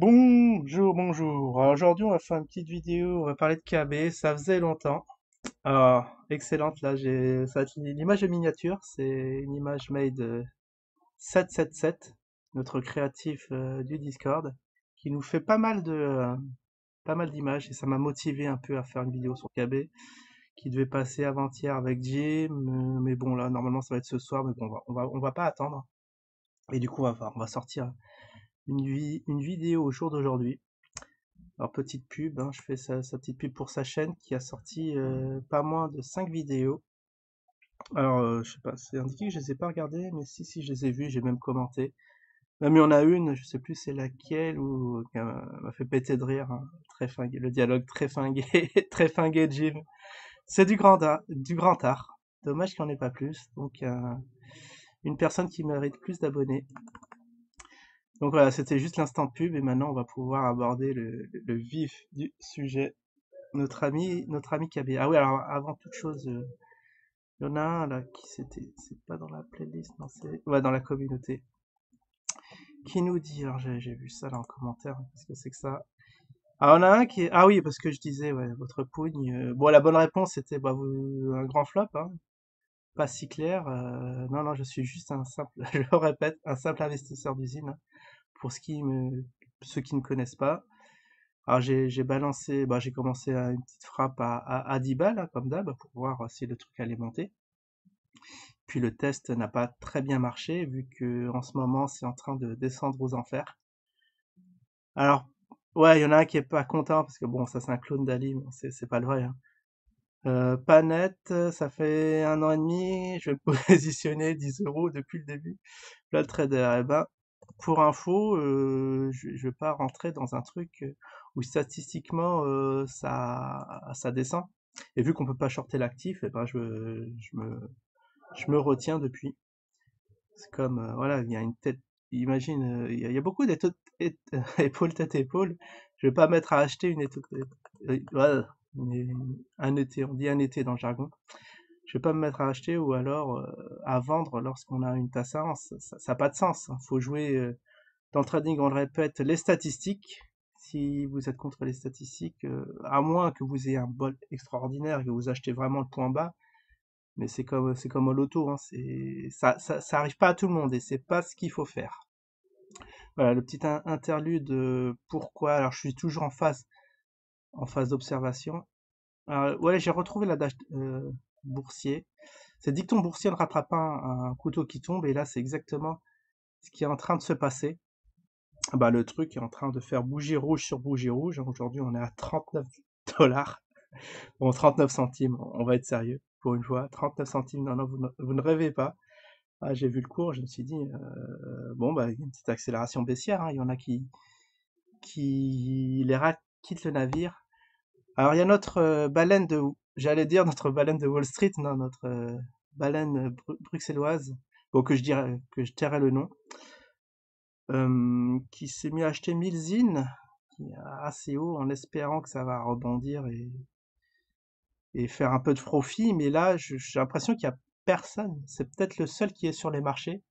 Bonjour, bonjour. Alors aujourd'hui, on va faire une petite vidéo, on va parler de KB, ça faisait longtemps. Alors, excellente, là, ça va être l'image de miniature, c'est une image made 777, notre créatif du Discord, qui nous fait pas mal d'images et ça m'a motivé un peu à faire une vidéo sur KB, qui devait passer avant-hier avec Jim, mais bon, là, normalement, ça va être ce soir, mais bon, on va pas attendre. Et du coup, on va sortir une vidéo au jour d'aujourd'hui. Alors petite pub, hein, je fais sa petite pub pour sa chaîne qui a sorti pas moins de 5 vidéos. Alors je sais pas, c'est indiqué que je les ai pas regardées, mais si je les ai vues, j'ai même commenté. Même il y en a une, je sais plus c'est laquelle, ou qui m'a fait péter de rire, hein, très fingué, le dialogue très fingué, très fingué de Jim. C'est du grand art. Dommage qu'il n'y en ait pas plus. Donc une personne qui mérite plus d'abonnés. Donc voilà, c'était juste l'instant pub et maintenant on va pouvoir aborder le vif du sujet. Notre ami KB. Ah oui, alors avant toute chose, il y en a un là c'est pas dans la playlist, non, c'est ouais, dans la communauté, qui nous dit, alors j'ai vu ça là en commentaire, qu'est-ce que c'est que ça? Ah, on a un qui est, ah oui, parce que je disais, ouais, votre pougne, bon, la bonne réponse c'était bah, un grand flop, hein, pas si clair, non, non, je suis juste un simple, je le répète, un simple investisseur d'usine, hein, pour ceux qui ne connaissent pas. Alors j'ai balancé, bah, j'ai commencé à une petite frappe à 10 balles, hein, comme d'hab, pour voir si le truc allait monter. Puis le test n'a pas très bien marché, vu que en ce moment c'est en train de descendre aux enfers. Alors, ouais, il y en a un qui est pas content, parce que bon, ça c'est un clone d'Ali, mais c'est pas le vrai, hein. Pas net, ça fait 1 an et demi, je vais me positionner 10 euros depuis le début. Là, le trader, eh ben, pour info, je vais pas rentrer dans un truc où statistiquement ça descend. Et vu qu'on peut pas shorter l'actif, eh ben je me retiens depuis. C'est comme voilà, il y a une tête. Imagine, il y a beaucoup épaules tête épaule. Je vais pas mettre à acheter une épaule. Voilà, un été, on dit un été dans le jargon. Je vais pas me mettre à acheter ou alors à vendre lorsqu'on a une tasse à 1. Ça a pas de sens, hein. Faut jouer dans le trading, on le répète, les statistiques. Si vous êtes contre les statistiques, à moins que vous ayez un bol extraordinaire et que vous achetez vraiment le point bas, mais c'est comme au loto, hein, ça arrive pas à tout le monde et c'est pas ce qu'il faut faire. Voilà, le petit interlude, pourquoi. Alors je suis toujours en phase d'observation. Ouais, j'ai retrouvé l'adage boursier. C'est dicton boursier ne rattrape pas un couteau qui tombe, et là c'est exactement ce qui est en train de se passer. Bah, le truc est en train de faire bougie rouge sur bougie rouge, hein. Aujourd'hui, on est à 39 dollars. Bon, 39 centimes, on va être sérieux pour une fois. 39 centimes, non, non, vous ne rêvez pas. Ah, j'ai vu le cours, je me suis dit, bon, bah, il y a une petite accélération baissière, hein. Il y en a qui les rats quittent le navire. Alors, il y a notre j'allais dire notre baleine de Wall Street, non, notre baleine bruxelloise, bon, que je tairai le nom, qui s'est mis à acheter 1000 zines, qui est assez haut, en espérant que ça va rebondir et faire un peu de profit. Mais là, j'ai l'impression qu'il y a personne. C'est peut-être le seul qui est sur les marchés.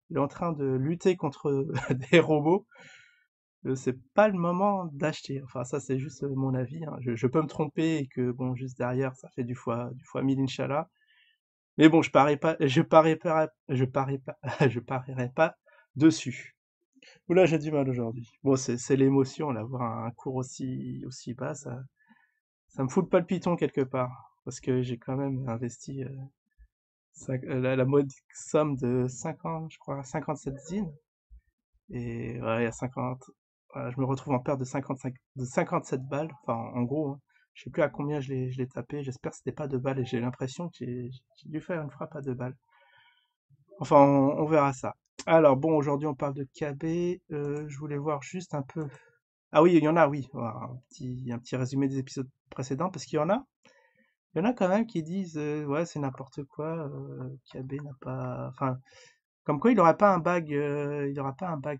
Il est en train de lutter contre des robots. C'est pas le moment d'acheter. Enfin, ça, c'est juste mon avis, hein. Je peux me tromper et que, bon, juste derrière, ça fait du fois 1000, Inch'Allah. Mais bon, je parierai pas dessus. Oula, j'ai du mal aujourd'hui. Bon, c'est l'émotion, là, voir un cours aussi bas, ça me fout le palpiton quelque part. Parce que j'ai quand même investi la modique somme de 50, je crois, 57 zines. Et ouais, il y a 50, voilà, je me retrouve en perte de 57 balles. Enfin, en gros, hein. Je sais plus à combien je l'ai tapé. J'espère que c'était pas 2 balles et j'ai l'impression que j'ai dû faire une frappe à 2 balles. Enfin, on verra ça. Alors bon, aujourd'hui on parle de KB. Je voulais voir juste un peu. Ah oui, il y en a, oui. Voilà, un petit résumé des épisodes précédents, parce qu'il y en a quand même qui disent ouais, c'est n'importe quoi, KB n'a pas. Enfin, comme quoi il aurait pas un bag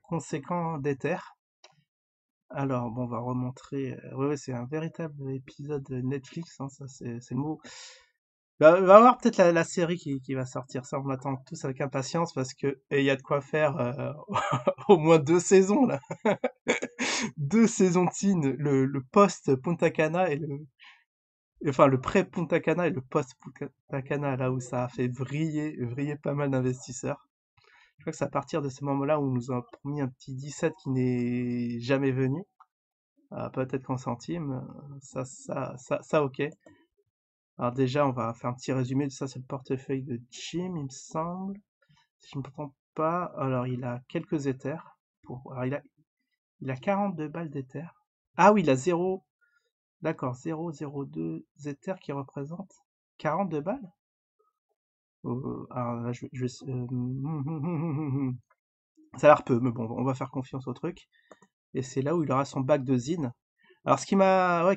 conséquent d'Ether. Alors, bon, on va remontrer. Ouais, ouais, c'est un véritable épisode Netflix, hein, ça c'est le mot. Va voir peut-être la série qui va sortir, ça on l'attend tous avec impatience parce que il y a de quoi faire au moins 2 saisons là. deux saisons de Zine, le post Punta Cana enfin le pré Punta Cana et le post Punta Cana, là où ça a fait vriller pas mal d'investisseurs. Je crois que c'est à partir de ce moment-là où on nous a promis un petit 17 qui n'est jamais venu. Peut-être qu'en centime, ça, ok. Alors déjà, on va faire un petit résumé de ça, c'est le portefeuille de Jim, il me semble. Si je ne me trompe pas, alors il a quelques éthers. Alors il a 42 balles d'éther. Ah oui, il a 0, d'accord, 0,02 éthers qui représentent 42 balles. Alors là, ça a l'air peu, mais bon, on va faire confiance au truc. Et c'est là où il aura son bac de zine. Alors ce qui m'a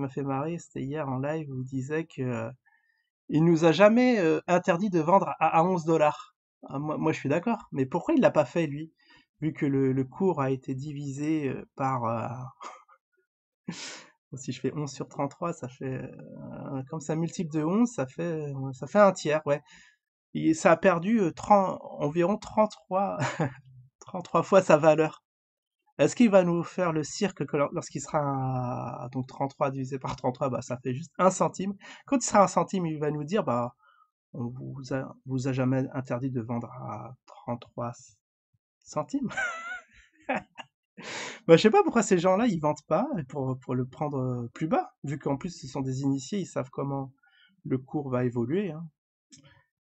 fait marrer, c'était hier en live où il disait que il nous a jamais interdit de vendre à 11 $. Ah, moi, je suis d'accord, mais pourquoi il l'a pas fait lui, vu que le cours a été divisé par si je fais 11 sur 33, ça fait comme c'est un multiple de 11, ça fait un tiers, ouais. Et ça a perdu environ 33 33 fois sa valeur. Est-ce qu'il va nous faire le cirque que lorsqu'il sera donc 33 divisé par 33, bah ça fait juste 1 centime. Quand il sera 1 centime, il va nous dire bah on vous a jamais interdit de vendre à 33 centimes. Bah je sais pas pourquoi ces gens-là ils vendent pas pour le prendre plus bas, vu qu'en plus ce sont des initiés, ils savent comment le cours va évoluer, hein.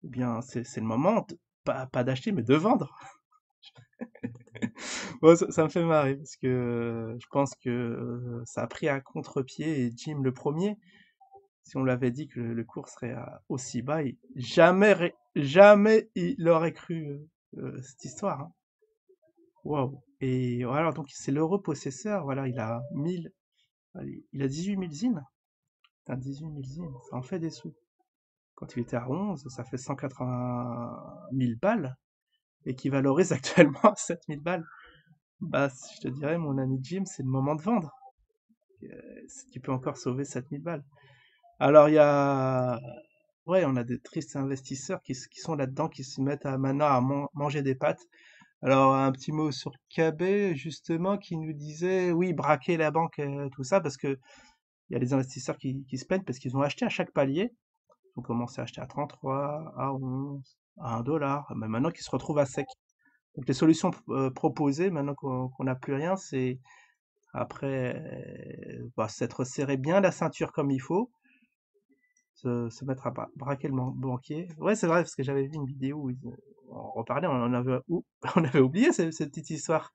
Eh bien c'est le moment, pas d'acheter mais de vendre. Ouais, ça me fait marrer parce que je pense que ça a pris à contre-pied et Jim le premier. Si on lui avait dit que le cours serait aussi bas, jamais il aurait cru cette histoire, hein. Waouh. Et voilà, donc c'est l'heureux possesseur. Voilà, il a 18 000 zines. Putain, 18 000 zines, ça en fait des sous. Quand il était à 11, ça fait 180 000 balles et qui valorise actuellement 7 000 balles. Bah, je te dirais, mon ami Jim, c'est le moment de vendre. Tu peux encore sauver 7 000 balles. Alors, ouais, on a des tristes investisseurs qui sont là-dedans, qui se mettent maintenant à manger des pâtes. Alors, un petit mot sur KB, justement, qui nous disait, oui, braquer la banque, tout ça, parce que il y a des investisseurs qui se plaignent parce qu'ils ont acheté à chaque palier. Ils ont commencé à acheter à 33, à 11, à 1 $, mais maintenant qu'ils se retrouvent à sec. Donc, les solutions proposées, maintenant qu'on n'a plus rien, c'est après, bah, s'être serré bien la ceinture comme il faut, se mettre à braquer le banquier. Ouais, c'est vrai, parce que j'avais vu une vidéo où on reparlait, on avait oublié cette petite histoire.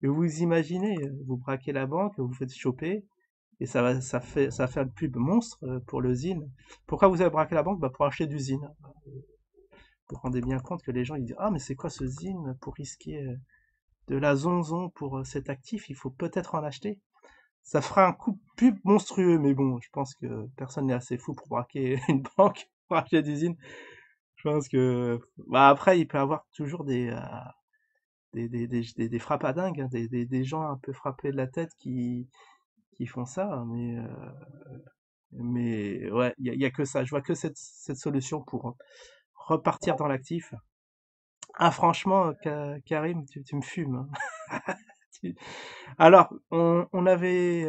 Et vous imaginez, vous braquez la banque, vous vous faites choper, et ça fait une pub monstre pour le zine. Pourquoi vous avez braqué la banque? Bah, pour acheter du zine. Vous vous rendez bien compte que les gens, ils disent, ah, mais c'est quoi ce zine pour risquer de la zonzon pour cet actif? Il faut peut-être en acheter. Ça fera un coup de pub monstrueux, mais bon, je pense que personne n'est assez fou pour braquer une banque, pour acheter des zines. Je pense que, bah après, il peut y avoir toujours des frappes à dingue, hein, des gens un peu frappés de la tête qui font ça, mais ouais, il y a que ça. Je vois que cette solution pour repartir dans l'actif. Ah, franchement, Karim, tu me fumes, hein. Alors, on en avait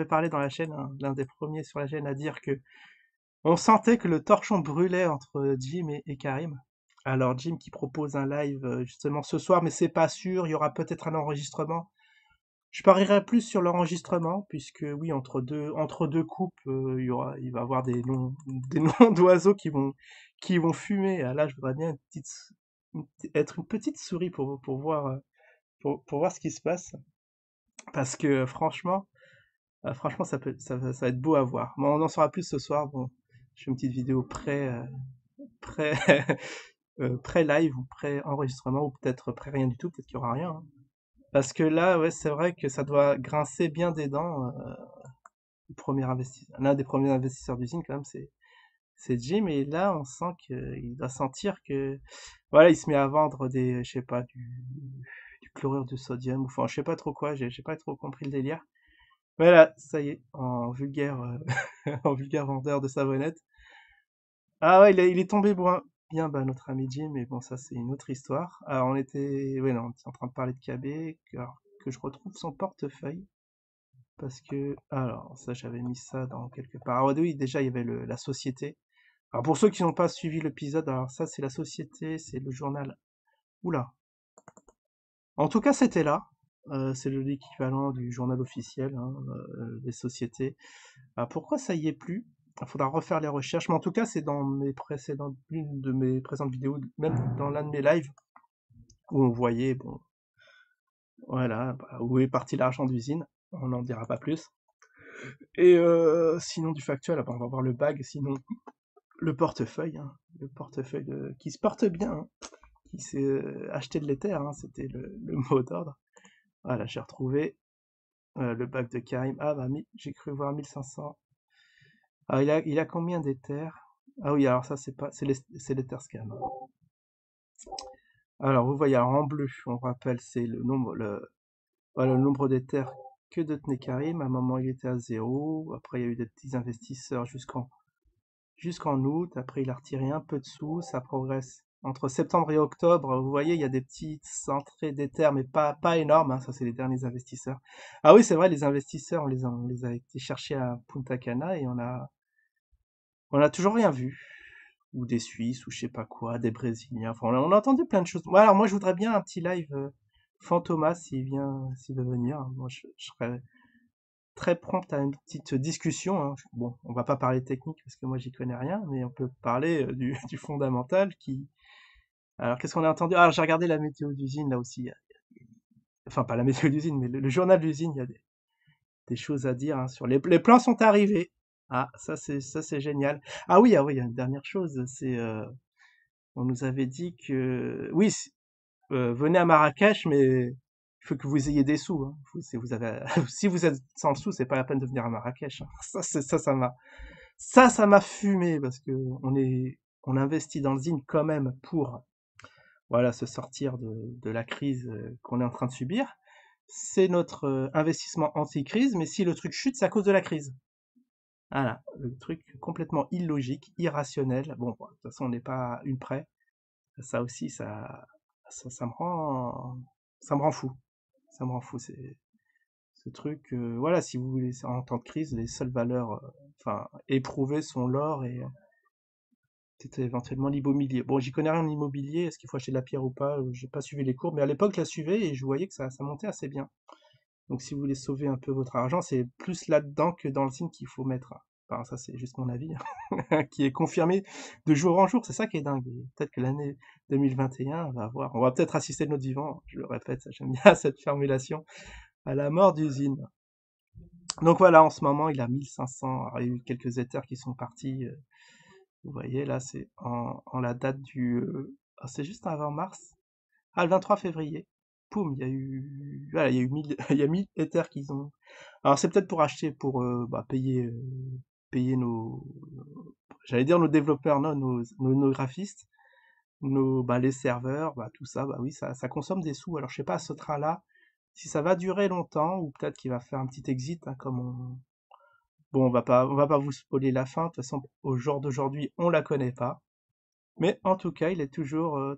parlé dans la chaîne, hein, l'un des premiers sur la chaîne à dire que on sentait que le torchon brûlait entre Jim et Karim. Alors Jim qui propose un live justement ce soir, mais c'est pas sûr, il y aura peut-être un enregistrement. Je parierais plus sur l'enregistrement, puisque oui, entre deux coupes, il va y avoir des noms d'oiseaux qui vont fumer. Ah, là, je voudrais bien être une petite souris pour voir, pour voir ce qui se passe. Parce que franchement, ça va être beau à voir. Bon, on en saura plus ce soir. Bon, je fais une petite vidéo pré, pré-live ou pré-enregistrement, ou peut-être pré-rien du tout, peut-être qu'il y aura rien, hein. Parce que là, ouais, c'est vrai que ça doit grincer bien des dents. L'un des premiers investisseurs d'usine, quand même, c'est Jim. Et là, on sent qu'il doit sentir que, voilà, il se met à vendre je sais pas, du chlorure de sodium, ou enfin, je sais pas trop quoi, j'ai pas trop compris le délire. Mais là, ça y est, en vulgaire, en vulgaire vendeur de savonnette. Ah ouais, il est tombé bien bas, notre ami Jim, mais bon, ça, c'est une autre histoire. Alors, ouais, non, on était en train de parler de KB. Alors, que je retrouve son portefeuille. Parce que, alors, ça, j'avais mis ça dans quelque part. Ah oui, déjà, il y avait la société. Alors, pour ceux qui n'ont pas suivi l'épisode, alors ça, c'est la société, c'est le journal. Oula. En tout cas, c'était là. C'est l'équivalent du journal officiel, hein, des sociétés. Alors, pourquoi ça y est plus? Il faudra refaire les recherches, mais en tout cas, c'est dans l'une de mes présentes vidéos, même dans l'un de mes lives, où on voyait, bon, voilà, bah, où est parti l'argent d'usine. On n'en dira pas plus. Et sinon, du factuel, ah bah, on va voir le bag, sinon, le portefeuille, hein, qui se porte bien, hein, qui s'est acheté de l'éther, hein, c'était le mot d'ordre. Voilà, j'ai retrouvé le bag de Karim. Ah bah, j'ai cru voir 1500. Ah, il a combien d'éther? Ah oui, alors ça, c'est l'Ether Scan. Alors, vous voyez, alors, en bleu, on rappelle, c'est voilà, le nombre d'éthers que détenait Karim. À un moment, il était à 0. Après, il y a eu des petits investisseurs jusqu'en août. Après, il a retiré un peu de sous. Ça progresse entre septembre et octobre. Vous voyez, il y a des petites entrées d'éther, mais pas énormes, hein. Ça, c'est les derniers investisseurs. Ah oui, c'est vrai, les investisseurs, on les a été chercher à Punta Cana et on a toujours rien vu. Ou des Suisses, ou je sais pas quoi, des Brésiliens. Enfin, on a entendu plein de choses. Bon, alors, moi, je voudrais bien un petit live Fantomas s'il veut venir. Moi, je serais très prompt à une petite discussion, hein. Bon, on va pas parler technique parce que moi j'y connais rien, mais on peut parler du fondamental qui. Alors qu'est-ce qu'on a entendu? Ah, j'ai regardé la météo d'usine là aussi. Enfin, pas la météo d'usine, mais le journal d'usine, il y a des choses à dire, hein, sur les plans sont arrivés. Ah, ça c'est génial. Ah oui, il y a une dernière chose, c'est on nous avait dit que oui, venez à Marrakech, mais il faut que vous ayez des sous, hein. Si vous avez, si vous êtes sans le sous, c'est pas la peine de venir à Marrakech, hein. Ça m'a fumé parce que on investit dans le zine quand même pour, voilà, se sortir de la crise qu'on est en train de subir. C'est notre investissement anti-crise, mais si le truc chute, c'est à cause de la crise. Voilà, le truc complètement illogique, irrationnel. Bon, de toute façon, on n'est pas une près. Ça aussi, ça me rend fou. Ça me rend fou, ce truc. Voilà, si vous voulez, en temps de crise, les seules valeurs, enfin, éprouvées sont l'or et peut-être éventuellement l'immobilier. Bon, j'y connais rien en immobilier, est-ce qu'il faut acheter de la pierre ou pas? J'ai pas suivi les cours, mais à l'époque, je la suivais et je voyais que ça montait assez bien. Donc, si vous voulez sauver un peu votre argent, c'est plus là-dedans que dans le signe qu'il faut mettre. Enfin, ça, c'est juste mon avis, hein, qui est confirmé de jour en jour. C'est ça qui est dingue. Et peut-être que l'année 2021, on va peut-être assister de notre vivant. Je le répète, j'aime bien cette formulation, à la mort d'usine. Donc voilà, en ce moment, il a 1500. Alors, il y a eu quelques éthers qui sont partis. Vous voyez, là, c'est en la date du... c'est juste avant mars. Ah, le 23 février. Poum, il y a eu... Voilà, il y a eu 1000, il y a 1000 éthers qu'ils ont... Alors, c'est peut-être pour acheter, pour payer j'allais dire nos développeurs, non, nos graphistes, les serveurs, tout ça, oui, ça consomme des sous. Alors, je sais pas, ce train-là, si ça va durer longtemps, ou peut-être qu'il va faire un petit exit, hein, comme on... Bon, on va pas vous spoiler la fin. De toute façon, au jour d'aujourd'hui, on la connaît pas. Mais en tout cas, il est toujours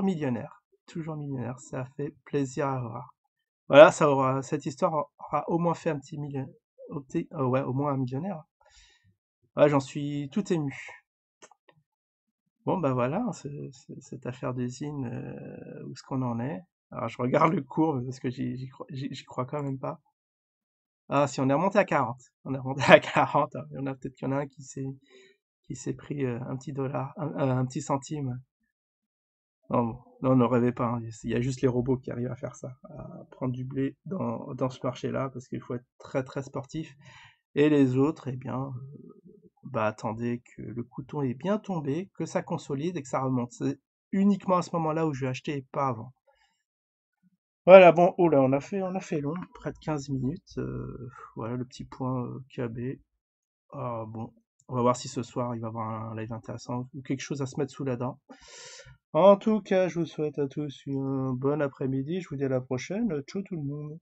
millionnaire. Toujours millionnaire. Ça fait plaisir à voir. Voilà, cette histoire aura au moins fait un petit millionnaire. Ouais, au moins un millionnaire. Ouais, j'en suis tout ému. Bon, bah voilà, cette affaire d'usine, où est-ce qu'on en est? Alors, je regarde le cours parce que j'y crois quand même pas. Ah, si on est remonté à 40. On est remonté à 40. Il y en a peut-être qu'il y en a un qui s'est pris un petit dollar, un petit centime. Non, non, ne rêvez pas, hein. Il y a juste les robots qui arrivent à faire ça, à prendre du blé dans ce marché-là, parce qu'il faut être très très sportif. Et les autres, eh bien, attendez que le couton est bien tombé, que ça consolide et que ça remonte. C'est uniquement à ce moment-là où je vais acheter et pas avant. Voilà, bon, oh là, on a fait long, près de 15 minutes. Voilà le petit point KB. Ah, bon, on va voir si ce soir il va y avoir un live intéressant ou quelque chose à se mettre sous la dent. En tout cas, je vous souhaite à tous un bon après-midi. Je vous dis à la prochaine. Ciao tout le monde.